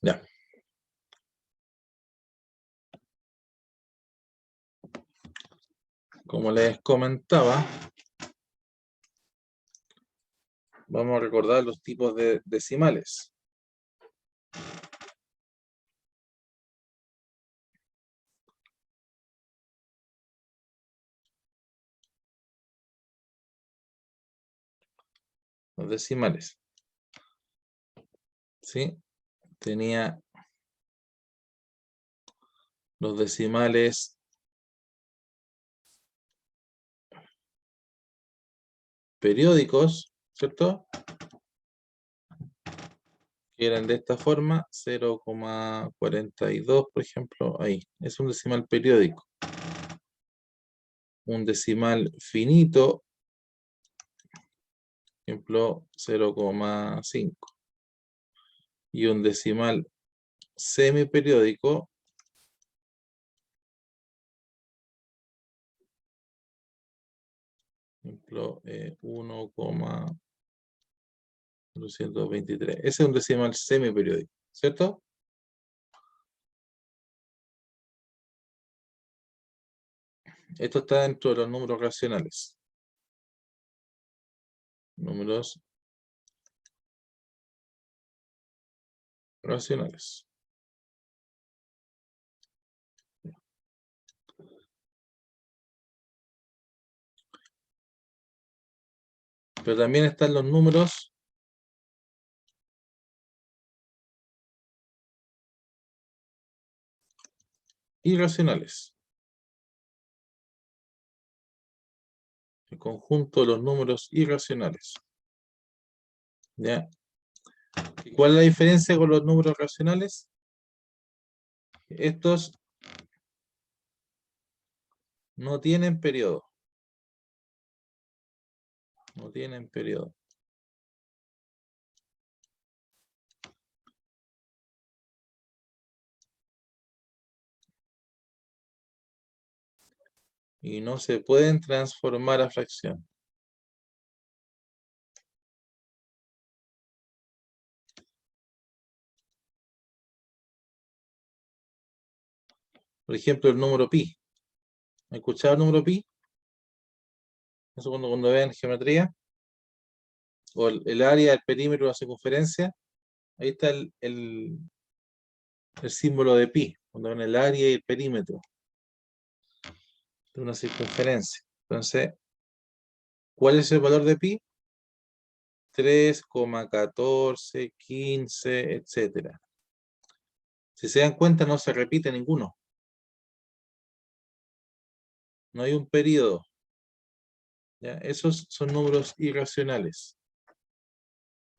Ya. Como les comentaba, vamos a recordar los tipos de decimales. Los decimales. ¿Sí? Tenía los decimales periódicos, ¿cierto? Que eran de esta forma, 0,42, por ejemplo, ahí. Es un decimal periódico. Un decimal finito, por ejemplo, 0,5. Y un decimal semiperiódico, por ejemplo, 1,223. Ese es un decimal semiperiódico, ¿cierto? Esto está dentro de los números racionales. Números racionales. Pero también están los números irracionales. El conjunto de los números irracionales. ¿Ya? ¿Y cuál es la diferencia con los números racionales? Estos no tienen periodo. No tienen periodo. Y no se pueden transformar a fracción. Por ejemplo, el número pi. ¿Han escuchado el número pi? Eso cuando vean geometría. O el área, el perímetro, la circunferencia. Ahí está el símbolo de pi. Cuando ven el área y el perímetro de una circunferencia. Entonces, ¿cuál es el valor de pi? 3,14, 15, etcétera. Si se dan cuenta, no se repite ninguno. No hay un periodo. ¿Ya? Esos son números irracionales,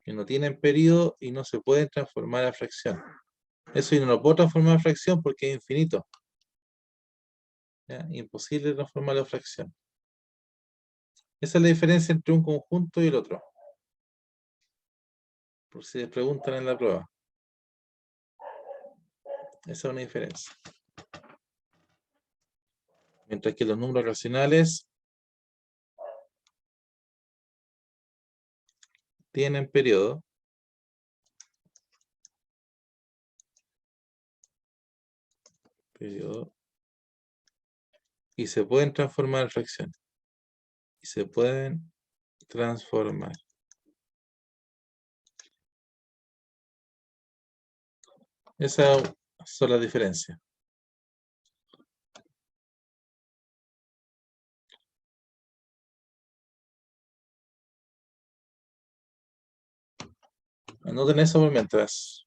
que no tienen periodo y no se pueden transformar a fracción. Eso yo no lo puedo transformar a fracción porque es infinito. ¿Ya? Imposible transformarlo a fracción. Esa es la diferencia entre un conjunto y el otro. Por si les preguntan en la prueba. Esa es una diferencia. Mientras que los números racionales tienen periodo. Y se pueden transformar en fracciones. Y se pueden transformar. Esas son las diferencias. Anoten eso por mientras.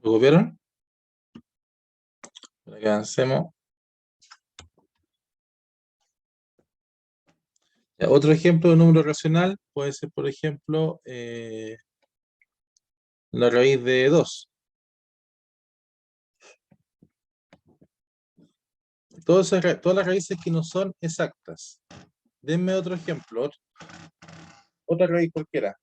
¿Lo copiaron? Para que avancemos. Ya, otro ejemplo de número racional puede ser, por ejemplo, la raíz de 2. Todas las raíces que no son exactas. Denme otro ejemplo, otra raíz cualquiera.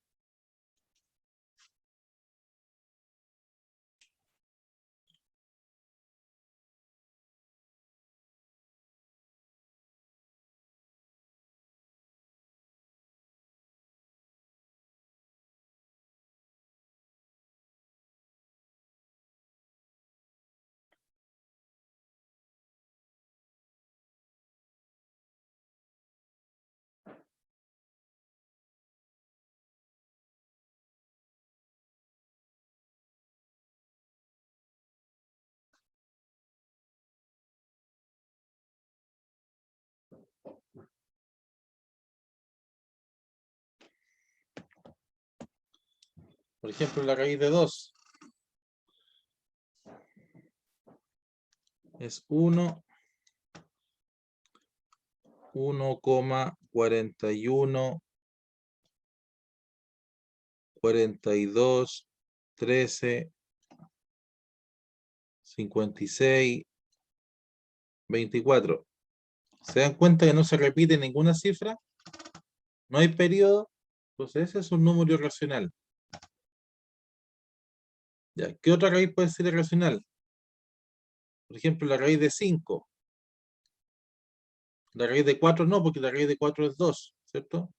Por ejemplo, la raíz de 2 es 1,41, 42, 13, 56, 24. ¿Se dan cuenta que no se repite ninguna cifra? No hay periodo. Entonces ese es un número irracional. Ya, ¿qué otra raíz puede ser irracional? Por ejemplo, la raíz de 5. La raíz de 4 no, porque la raíz de 4 es 2, ¿cierto?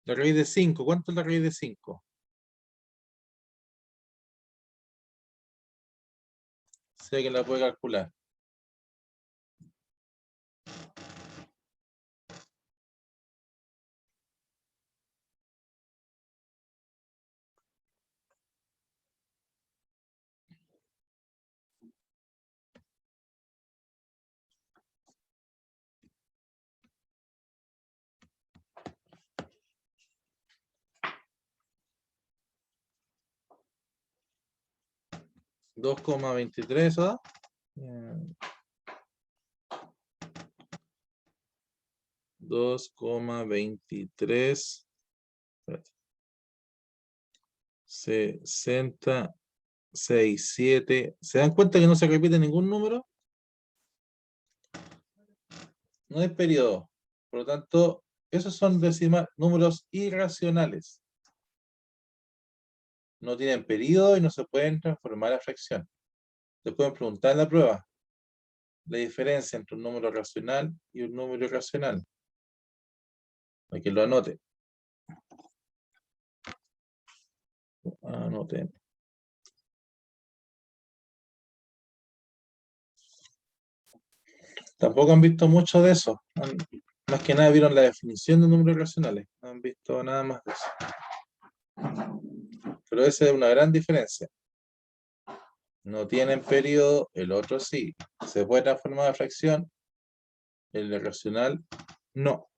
La raíz de 5, ¿cuánto es la raíz de 5? Sé que la puede calcular. 2,23, ¿ah? 2,23. 60, 6, 7. ¿Se dan cuenta que no se repite ningún número? No hay periodo. Por lo tanto, esos son números irracionales. No tienen periodo y no se pueden transformar a fracción. Te pueden preguntar en la prueba la diferencia entre un número racional y un número irracional. Para que lo anote. Anoten. Tampoco han visto mucho de eso. Más que nada vieron la definición de números irracionales. No han visto nada más de eso. Pero esa es una gran diferencia. No tienen periodo, el otro sí. Se puede transformar a fracción, el irracional no.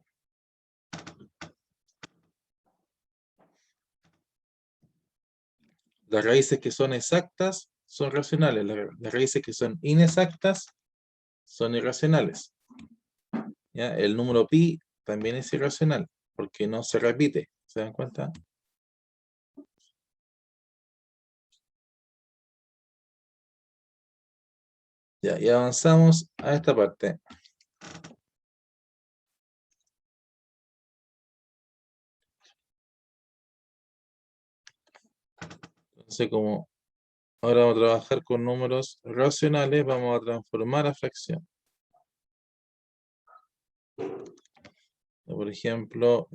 Las raíces que son exactas son racionales, las raíces que son inexactas son irracionales. ¿Ya? El número pi también es irracional, porque no se repite. ¿Se dan cuenta? Ya, y avanzamos a esta parte. Entonces, como ahora vamos a trabajar con números racionales, vamos a transformar a fracción. Por ejemplo,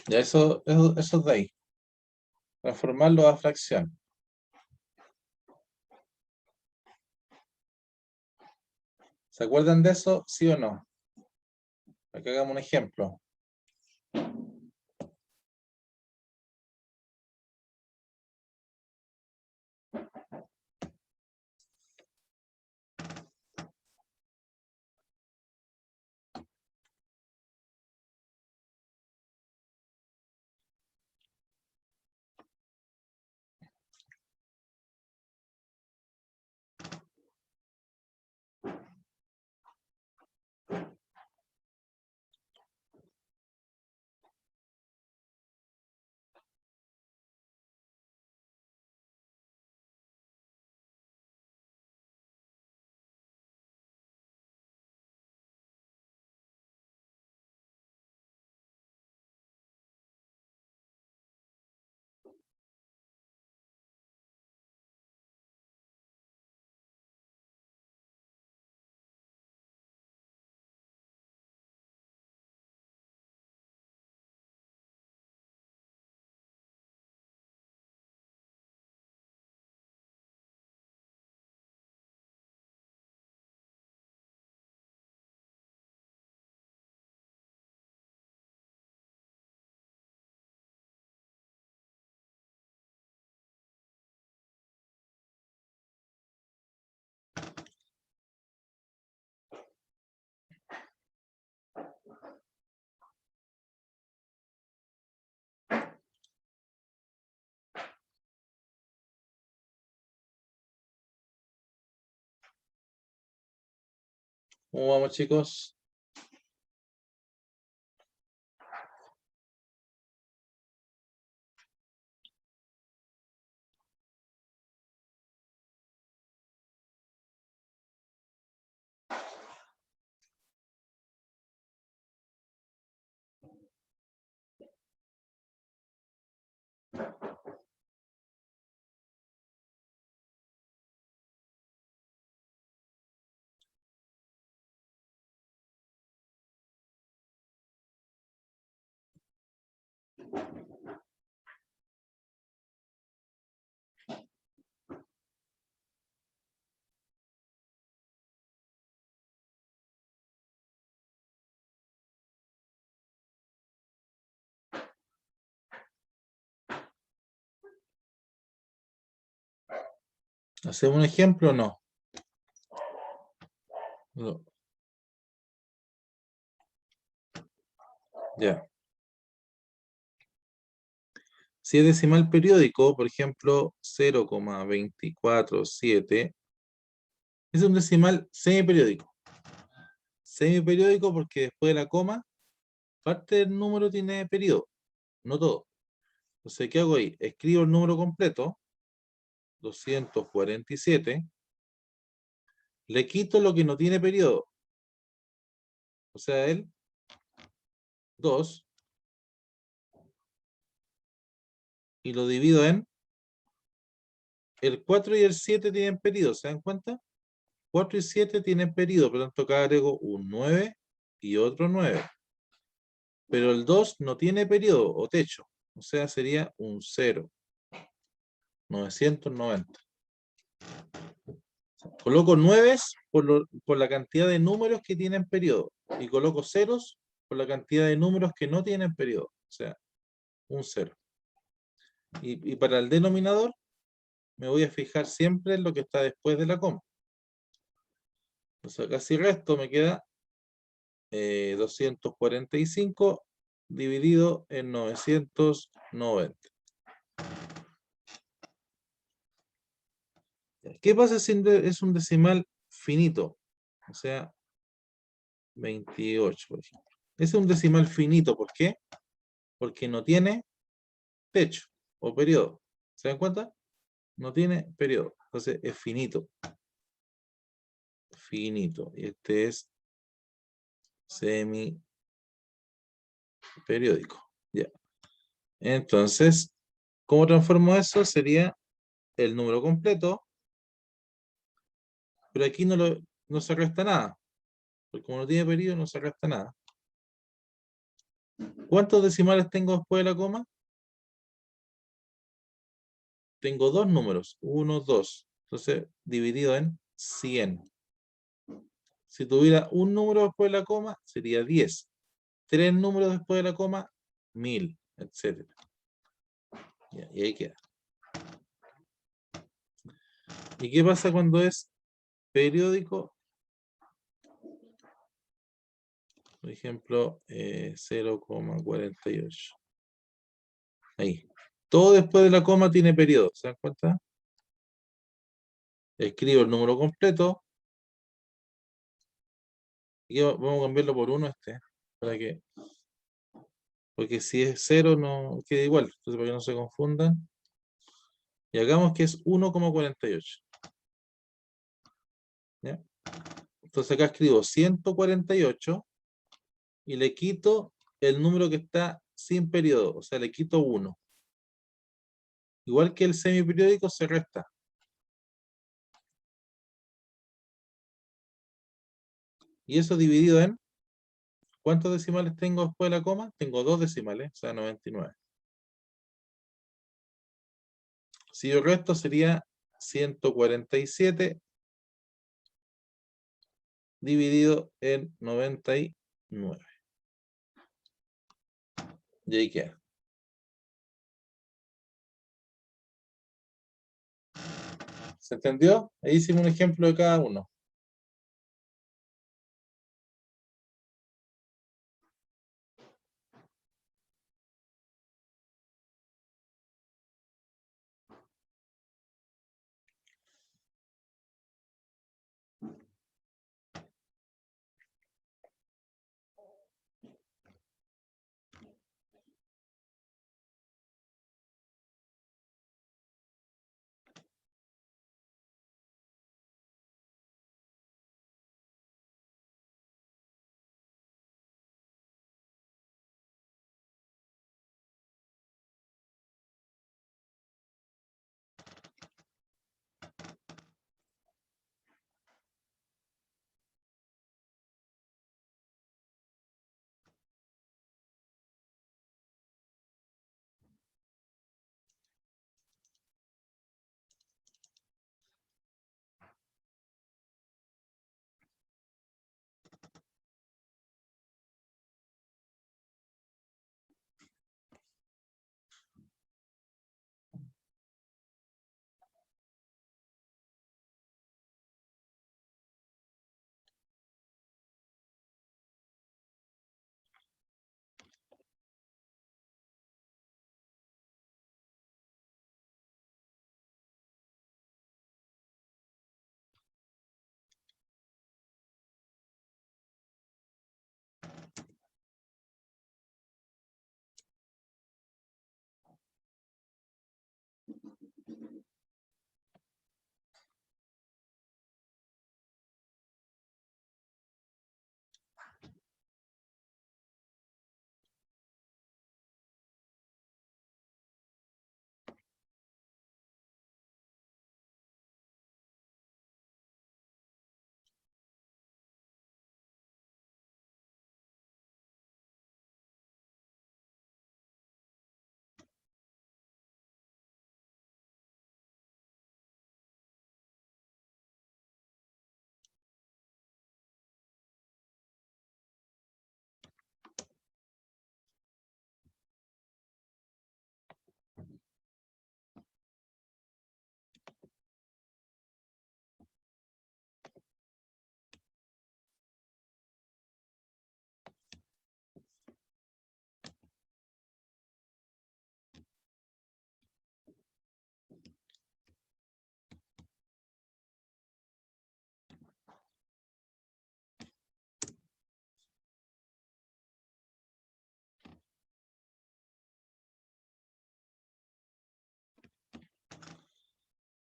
ya eso de ahí. Transformarlo a fracción. ¿Se acuerdan de eso? ¿Sí o no? Aquí hagamos un ejemplo. ¿Cómo vamos, chicos? ¿Hacemos un ejemplo o no? No. Ya. Si es decimal periódico, por ejemplo, 0,247, es un decimal semiperiódico. Semiperiódico porque después de la coma, parte del número tiene periodo, no todo. Entonces, ¿qué hago ahí? Escribo el número completo, 247, le quito lo que no tiene periodo, o sea, el 2, y lo divido en el 4 y el 7 tienen periodo, ¿se dan cuenta? 4 y 7 tienen periodo, por lo tanto acá agrego un 9 y otro 9. Pero el 2 no tiene periodo o techo, o sea, sería un 0. 990. Coloco 9 por la cantidad de números que tienen periodo y coloco ceros por la cantidad de números que no tienen periodo. O sea, un 0. Y para el denominador, me voy a fijar siempre en lo que está después de la coma. Entonces acá si resto me queda 245 dividido en 990. ¿Qué pasa si es un decimal finito? O sea, 28, por ejemplo. Ese es un decimal finito, ¿por qué? Porque no tiene techo o periodo. ¿Se dan cuenta? No tiene periodo. Entonces es finito. Finito. Y este es semiperiódico. Ya. Entonces, ¿cómo transformo eso? Sería el número completo, pero aquí no se resta nada. Porque como no tiene periodo, no se resta nada. ¿Cuántos decimales tengo después de la coma? Tengo dos números, 1, 2. Entonces, dividido en 100. Si tuviera un número después de la coma, sería 10. Tres números después de la coma, 1000, etc. Y ahí queda. ¿Y qué pasa cuando es periódico? Por ejemplo, 0,48. Ahí. Todo después de la coma tiene periodo. ¿Se dan cuenta? Escribo el número completo. Y vamos a cambiarlo por 1 para que, porque si es 0 no queda igual. Entonces, para que no se confundan. Y hagamos que es 1,48. ¿Ya? Entonces acá escribo 148 y le quito el número que está sin periodo, o sea, le quito 1. Igual que el semiperiódico se resta. Y eso dividido en, ¿cuántos decimales tengo después de la coma? Tengo dos decimales, o sea, 99. Si yo resto sería 147 dividido en 99. Y ahí queda. ¿Se entendió? Ahí hicimos un ejemplo de cada uno.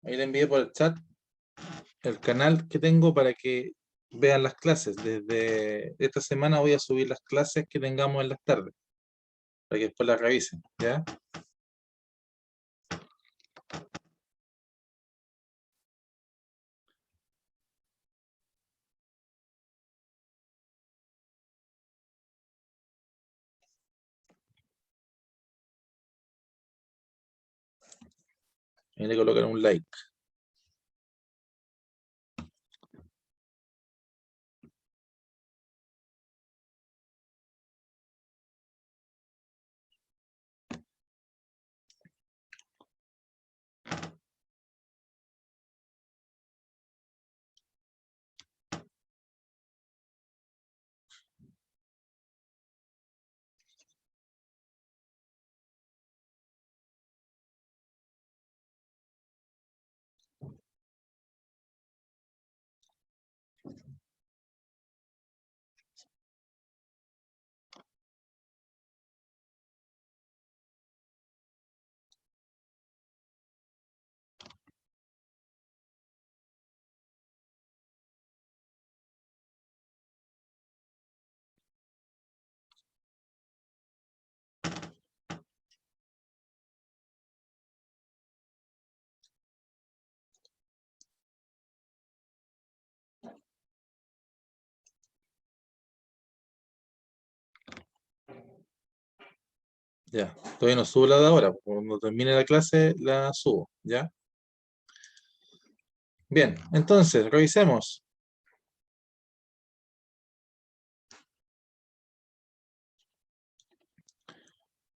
Ahí le envié por el chat el canal que tengo para que vean las clases. Desde esta semana voy a subir las clases que tengamos en las tardes, para que después las revisen, ¿ya? Ahí le colocan un like. Ya, todavía no subo la de ahora. Cuando termine la clase la subo, ¿ya? Bien, entonces, revisemos.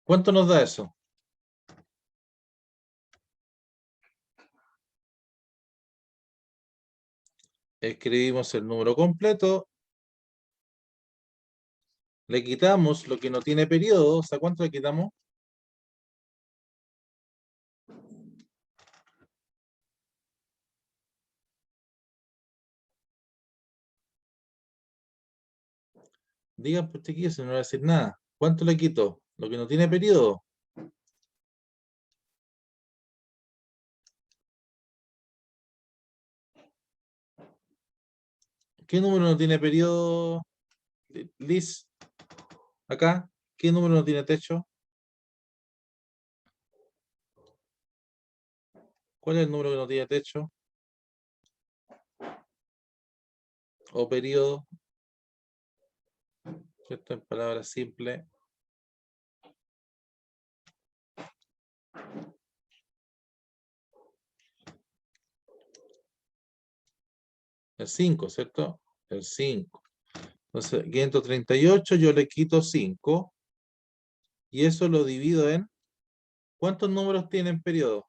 ¿Cuánto nos da eso? Escribimos el número completo, le quitamos lo que no tiene periodo. O sea, ¿cuánto le quitamos? Digan, pues chiquillos, no voy a decir nada. ¿Cuánto le quito? Lo que no tiene periodo. ¿Qué número no tiene periodo, Liz? Acá. ¿Qué número no tiene techo? ¿Cuál es el número que no tiene techo? O periodo, ¿cierto? En palabras simples. El 5, ¿cierto? El 5. Entonces, 538 yo le quito 5 y eso lo divido en... ¿Cuántos números tienen periodo?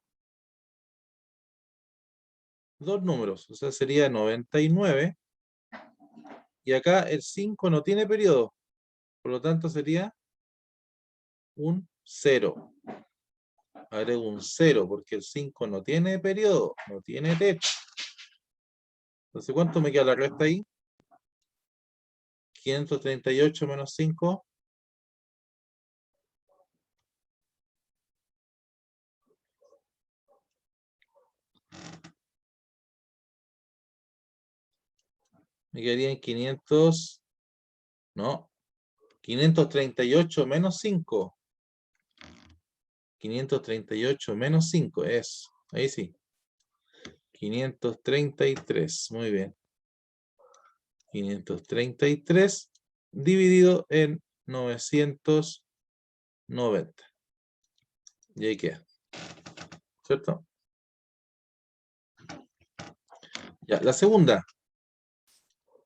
Dos números, o sea, sería 99. Y acá el 5 no tiene periodo, por lo tanto sería un 0. Agrego un 0 porque el 5 no tiene periodo, no tiene techo. Entonces, ¿cuánto me queda la resta ahí? 538 menos 5. Me quedaría en 500, no, 538 menos 5. 538 menos 5 es, ahí sí. 533, muy bien. 533 dividido en 990. Y ahí queda, ¿cierto? Ya, la segunda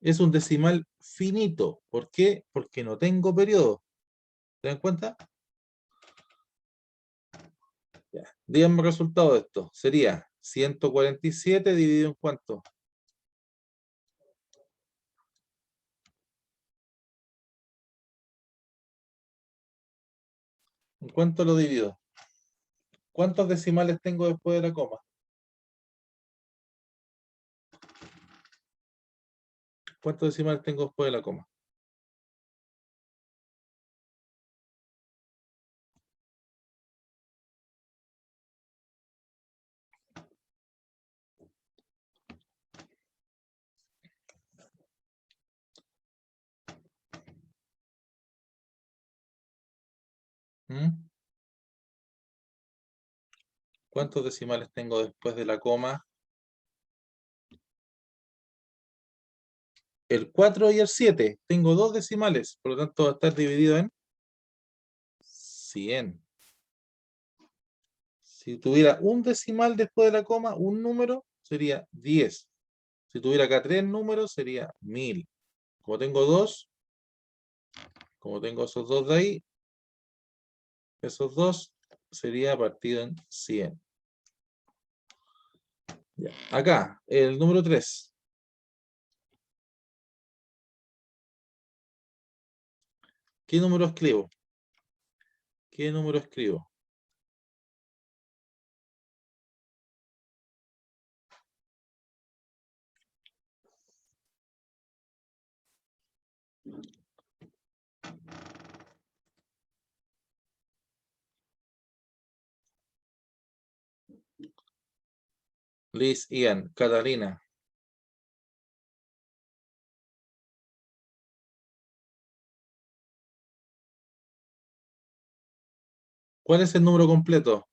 es un decimal finito. ¿Por qué? Porque no tengo periodo. ¿Se dan cuenta? Ya. Díganme el resultado de esto. Sería 147 dividido en ¿cuánto? ¿En cuánto lo divido? ¿Cuántos decimales tengo después de la coma? ¿Cuántos decimales tengo después de la coma? ¿Mm? ¿Cuántos decimales tengo después de la coma? El 4 y el 7. Tengo dos decimales, por lo tanto va a estar dividido en 100. Si tuviera un decimal después de la coma, un número, sería 10. Si tuviera acá tres números, sería 1000. Como tengo dos, como tengo esos dos de ahí, esos dos sería partido en 100. Ya. Acá, el número 3. ¿Qué número escribo? ¿Qué número escribo? Liz, Ian, Catalina. ¿Cuál es el número completo?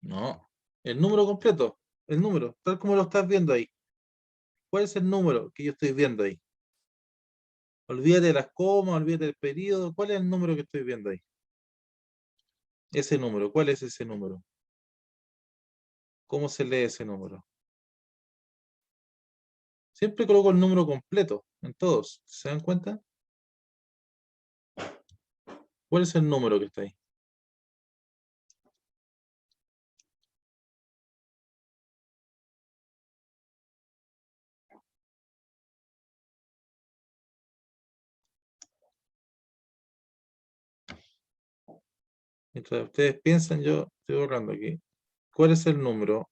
No. El número completo. El número, tal como lo estás viendo ahí. ¿Cuál es el número que yo estoy viendo ahí? Olvídate de las comas, olvídate del periodo. ¿Cuál es el número que estoy viendo ahí? Ese número, ¿cuál es ese número? ¿Cómo se lee ese número? Siempre coloco el número completo en todos. ¿Se dan cuenta? ¿Cuál es el número que está ahí? Mientras ustedes piensan, yo estoy borrando aquí. ¿Cuál es el número?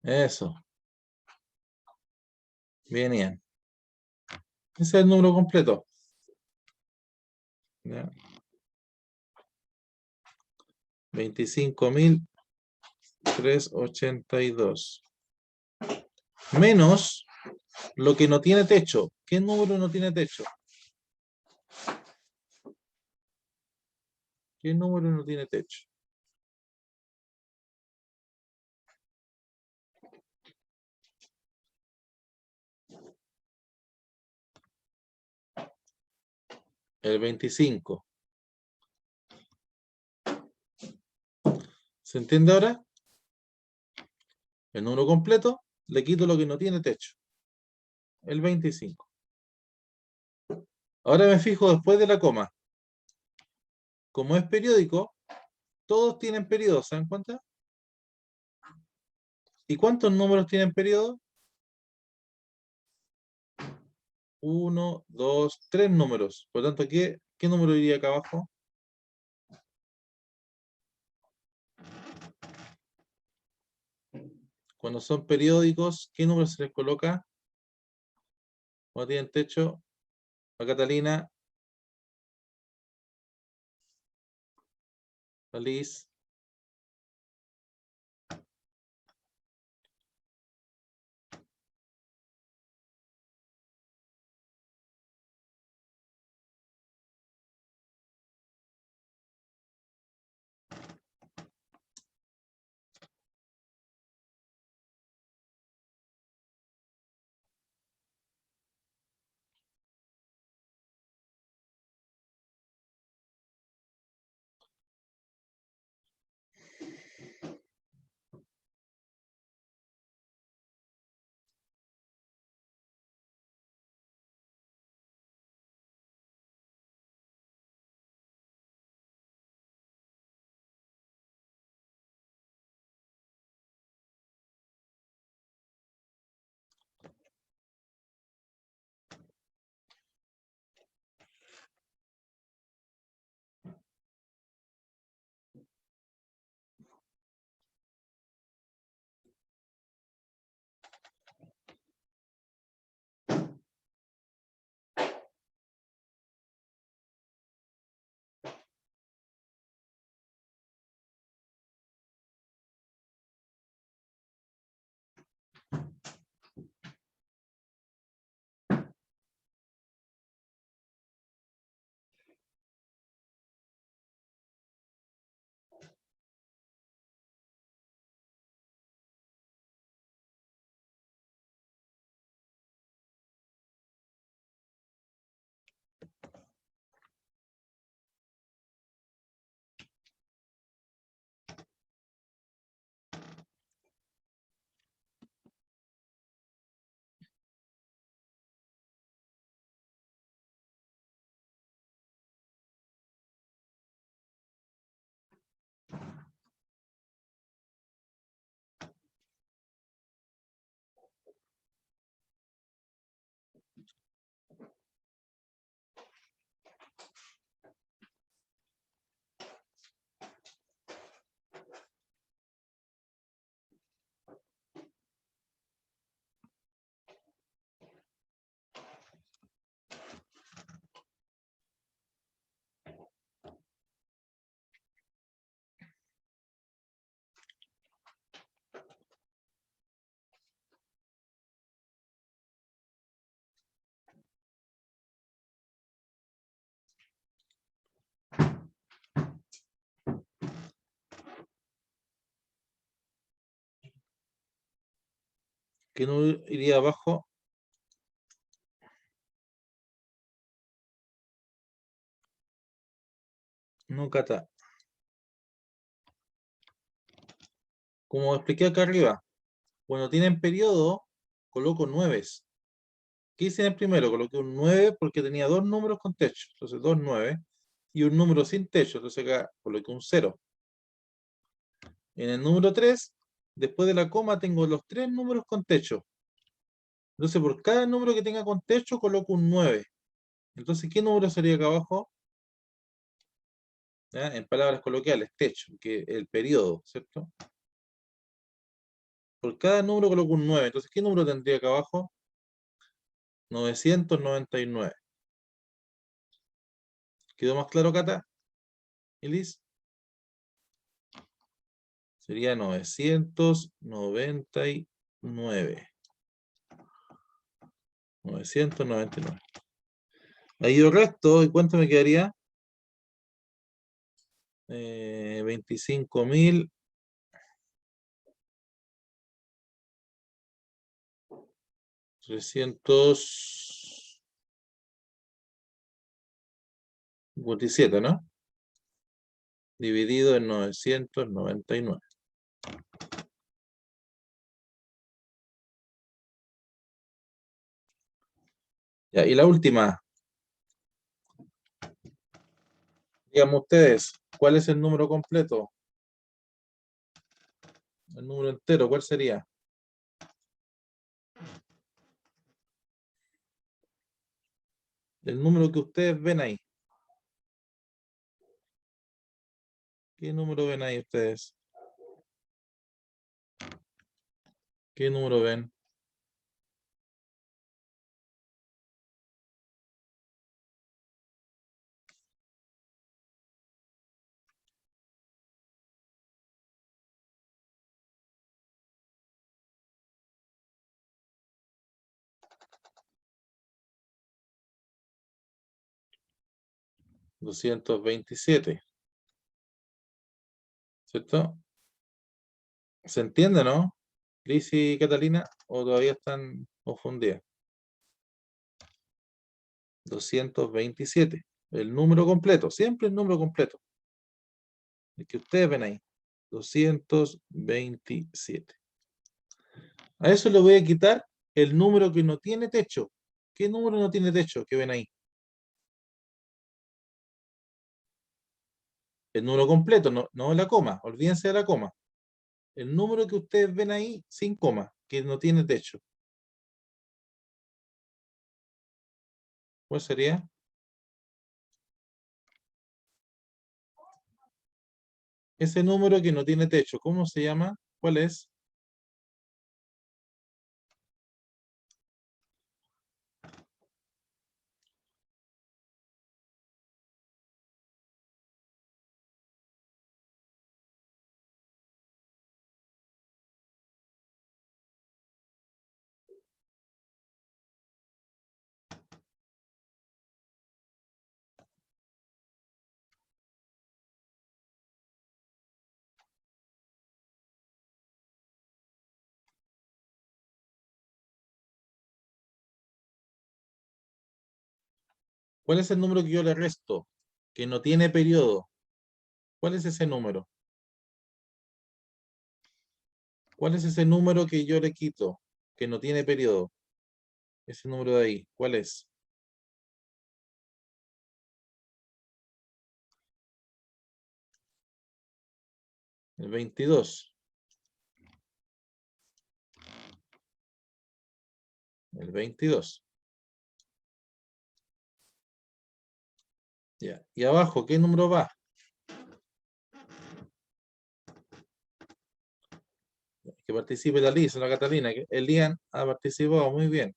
Eso. Bien, bien. Ese es el número completo. ¿Ya? 25.382. Menos lo que no tiene techo. ¿Qué número no tiene techo? ¿Qué número no tiene techo? El 25. ¿Se entiende ahora? El número completo, le quito lo que no tiene techo. El 25. Ahora me fijo después de la coma. Como es periódico, todos tienen periodo, ¿se dan cuenta? ¿Y cuántos números tienen periodo? Uno, dos, tres números. Por lo tanto, ¿qué número iría acá abajo? Cuando son periódicos, ¿qué número se les coloca? Cuando tienen techo, a Catalina, a Liz. ¿Qué número iría abajo? No, Cata. Como expliqué acá arriba, cuando tienen periodo, coloco 9. ¿Qué hice en el primero? Coloqué un 9 porque tenía dos números con techo. Entonces, 2 9. Y un número sin techo. Entonces acá coloqué un 0. En el número 3, después de la coma, tengo los tres números con techo. Entonces, por cada número que tenga con techo, coloco un 9. Entonces, ¿qué número sería acá abajo? ¿Ya? En palabras coloquiales, techo, que el periodo, ¿cierto? Por cada número coloco un 9. Entonces, ¿qué número tendría acá abajo? 999. ¿Quedó más claro, Cata? ¿Elis? Sería 999. 999. Ahí el resto, ¿y cuánto me quedaría? 25.000. 357, ¿no? Dividido en 999. Ya, y la última, díganme ustedes, ¿cuál es el número completo? El número entero, ¿cuál sería? El número que ustedes ven ahí. ¿Qué número ven ahí ustedes? ¿Qué número ven? $227, ¿cierto? ¿Se entiende, no? Liz y Catalina, ¿o todavía están confundidas? 227. El número completo, siempre el número completo. El que ustedes ven ahí. 227. A eso le voy a quitar el número que no tiene techo. ¿Qué número no tiene techo que ven ahí? El número completo, no la coma. Olvídense de la coma. El número que ustedes ven ahí sin coma, que no tiene techo. ¿Cuál sería? Ese número que no tiene techo, ¿cómo se llama? ¿Cuál es? ¿Cuál es el número que yo le resto? Que no tiene periodo. ¿Cuál es ese número? ¿Cuál es ese número que yo le quito? Que no tiene periodo. Ese número de ahí. ¿Cuál es? El 22. El 22. Ya. Y abajo, ¿qué número va? Que participe la Liz, la Catalina. Que Elian ha participado muy bien.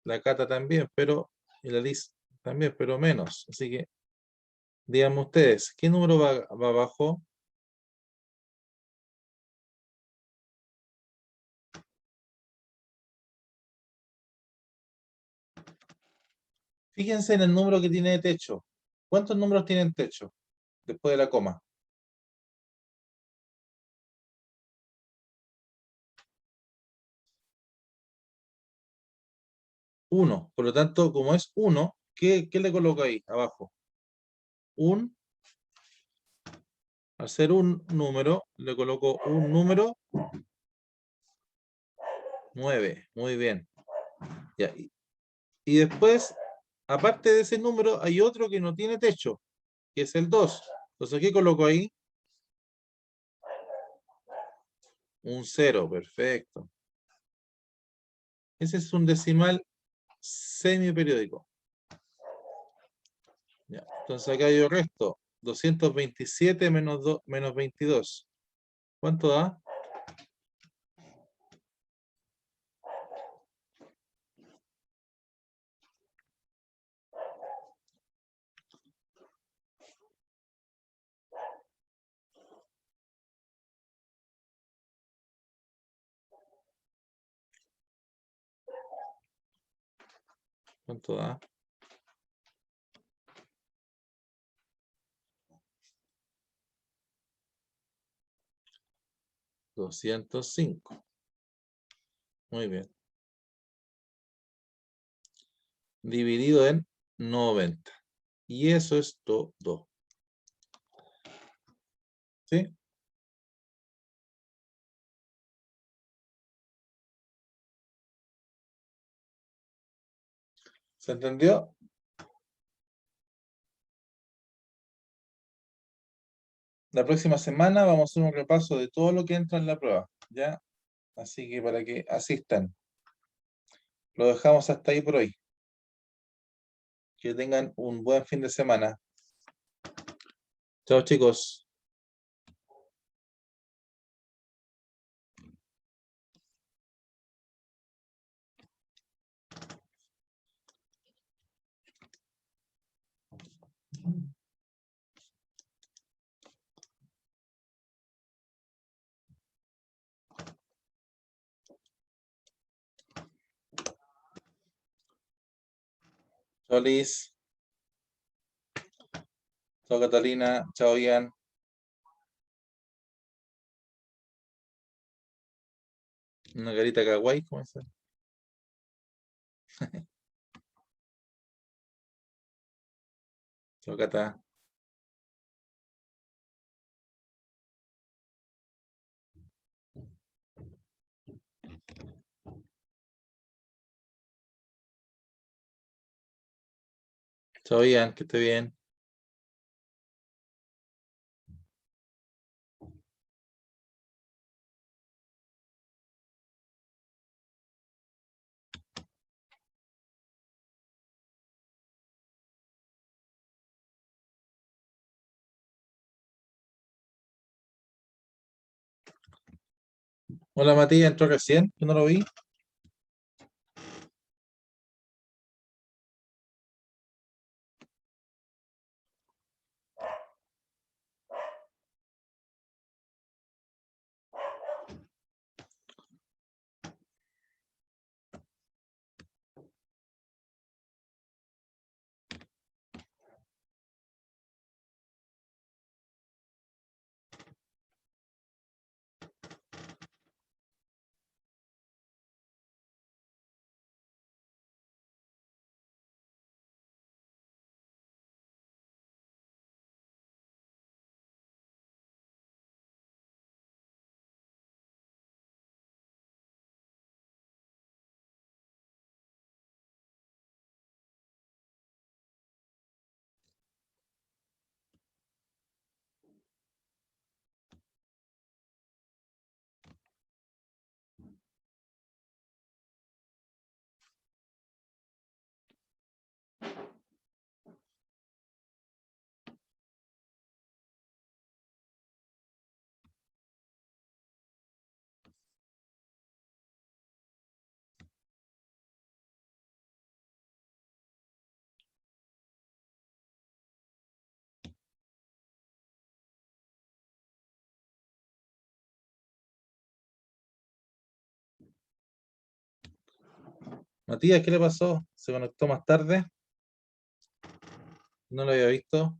La Cata también, pero. Y la Liz también, pero menos. Así que, díganme ustedes, ¿qué número va abajo? Fíjense en el número que tiene de techo. ¿Cuántos números tienen techo? Después de la coma. 1. Por lo tanto, como es 1, ¿qué le coloco ahí abajo? Al ser un número, le coloco un número 9. Muy bien. Ya. Y después, aparte de ese número, hay otro que no tiene techo, que es el 2. Entonces, ¿qué coloco ahí? Un 0. Perfecto. Ese es un decimal semiperiódico. Ya. Entonces acá yo resto 227 menos 22. ¿Cuánto da? ¿Cuánto da? 205. Muy bien. Dividido en 90. Y eso es todo. ¿Sí? ¿Se entendió? La próxima semana vamos a hacer un repaso de todo lo que entra en la prueba. ¿Ya? Así que para que asistan. Lo dejamos hasta ahí por hoy. Que tengan un buen fin de semana. Chao, chicos. Chao, Liz. Chao, Catalina. Chao, Ian. Una carita kawaii, ¿cómo es? Chao, Cata. Chao, Ian, que esté bien. Hola, Matías, entró recién, yo no lo vi. Matías, ¿qué le pasó? ¿Se conectó más tarde? No lo había visto.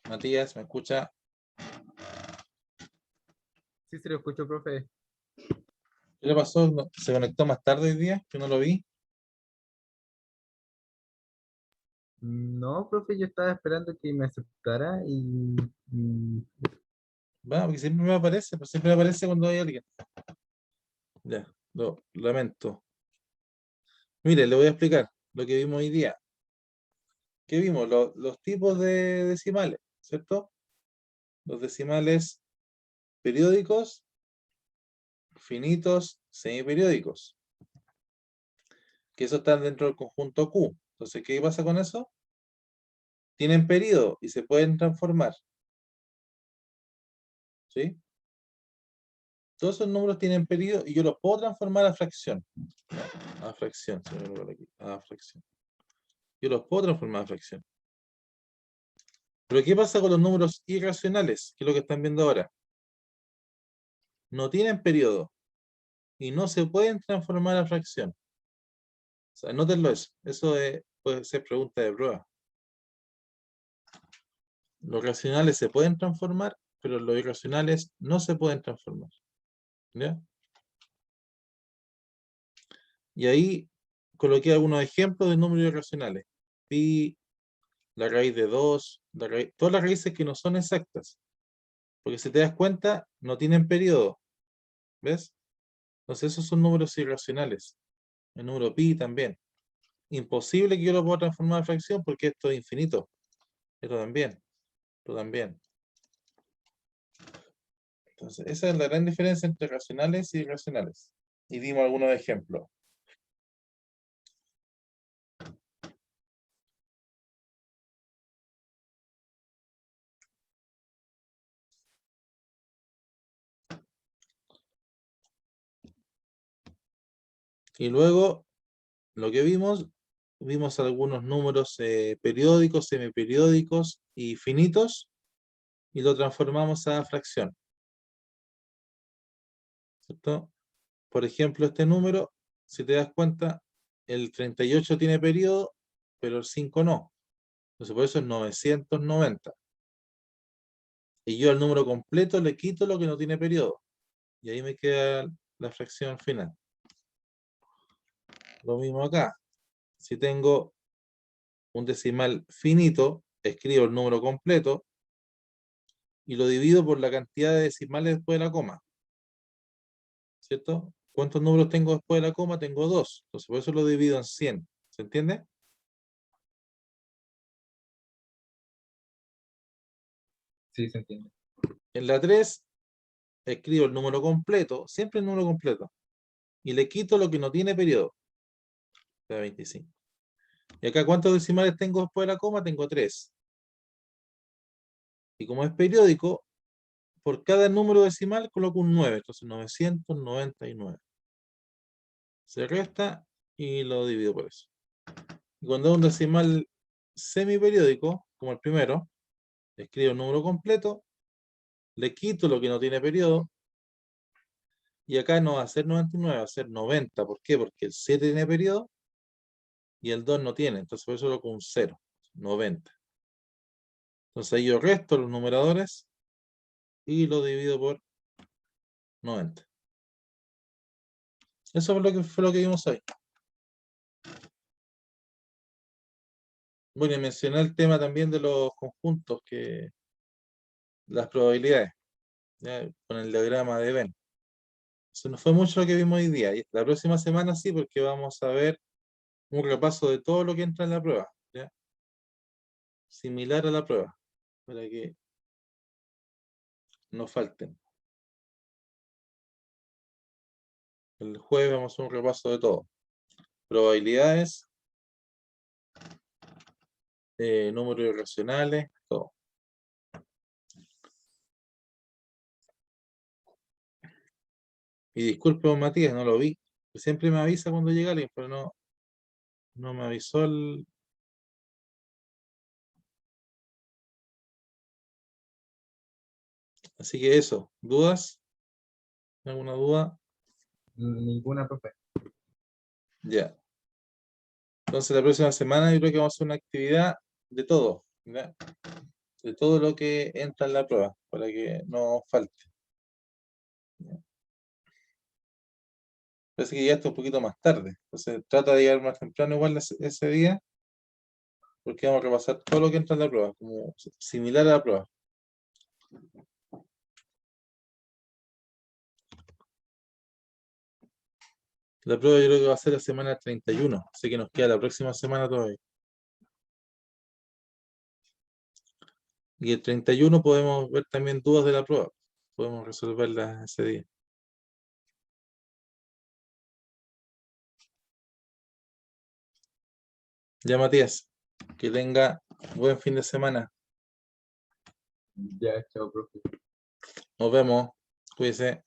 Matías, ¿me escucha? Sí, se lo escucho, profe. ¿Qué le pasó? ¿Se conectó más tarde hoy día? Que no lo vi. No, profe, yo estaba esperando que me aceptara y Va, porque siempre me aparece, pues siempre me aparece cuando hay alguien. Ya, lo lamento. Mire, le voy a explicar lo que vimos hoy día. ¿Qué vimos? Los tipos de decimales, ¿cierto? Los decimales periódicos, finitos, semiperiódicos, que eso están dentro del conjunto Q. Entonces, ¿qué pasa con eso? Tienen periodo y se pueden transformar, ¿sí? Todos esos números tienen periodo y yo los puedo transformar a fracción. A fracción, se me olvidó aquí, a fracción. Yo los puedo transformar a fracción. Pero ¿qué pasa con los números irracionales? Que es lo que están viendo ahora. No tienen periodo y no se pueden transformar a fracción. O sea, anótenlo eso. Puede ser pregunta de prueba. Los racionales se pueden transformar, pero los irracionales no se pueden transformar. ¿Ya? Y ahí coloqué algunos ejemplos de números irracionales. Pi, la raíz de 2, todas las raíces que no son exactas. Porque si te das cuenta, no tienen periodo. ¿Ves? Entonces esos son números irracionales. El número pi también. Imposible que yo lo pueda transformar a fracción porque esto es infinito. Esto también. Esto también. Entonces, esa es la gran diferencia entre racionales y irracionales. Y dimos algunos ejemplos. Y luego, lo que vimos algunos números periódicos, semiperiódicos y finitos, y lo transformamos a fracción. ¿Cierto? Por ejemplo, este número, si te das cuenta, el 38 tiene periodo, pero el 5 no. Entonces, por eso es 990. Y yo al número completo le quito lo que no tiene periodo. Y ahí me queda la fracción final. Lo mismo acá. Si tengo un decimal finito, escribo el número completo y lo divido por la cantidad de decimales después de la coma. ¿Cierto? ¿Cuántos números tengo después de la coma? Tengo 2. Entonces por eso lo divido en 100. ¿Se entiende? sí, se entiende. En la 3 escribo el número completo, siempre el número completo, y le quito lo que no tiene periodo. Da 25. Y acá, ¿cuántos decimales tengo después de la coma? Tengo 3. Y como es periódico, por cada número decimal coloco un 9. Entonces 999. Se resta y lo divido por eso. Y cuando es un decimal semiperiódico, como el primero, escribo el número completo, le quito lo que no tiene periodo, y acá no va a ser 99, va a ser 90. ¿Por qué? Porque el 7 tiene periodo y el 2 no tiene. Entonces por eso coloco un 0, 90. Entonces ahí yo resto los numeradores y lo divido por 90. Eso fue lo que vimos hoy. Bueno, y mencioné el tema también de los conjuntos, las probabilidades, ¿ya? Con el diagrama de Venn. Eso no fue mucho lo que vimos hoy día. Y la próxima semana sí, porque vamos a ver un repaso de todo lo que entra en la prueba, ¿ya? Similar a la prueba, para que no falten. El jueves vamos a hacer un repaso de todo. Probabilidades, números irracionales, todo. Y disculpe, don Matías, no lo vi. Siempre me avisa cuando llega alguien, pero no me avisó el... Así que eso, ¿dudas? ¿Alguna duda? Ninguna, profe. Ya. Entonces la próxima semana yo creo que vamos a hacer una actividad de todo, ¿ya? de todo lo que entra en la prueba, para que no falte. Parece que ya está un poquito más tarde, entonces trata de llegar más temprano igual ese día, porque vamos a repasar todo lo que entra en la prueba, como similar a la prueba. La prueba yo creo que va a ser la semana 31, así que nos queda la próxima semana todavía. Y el 31 podemos ver también dudas de la prueba, podemos resolverlas ese día. Ya, Matías, que tenga buen fin de semana. Ya, chao, profe. Nos vemos. Cuídese.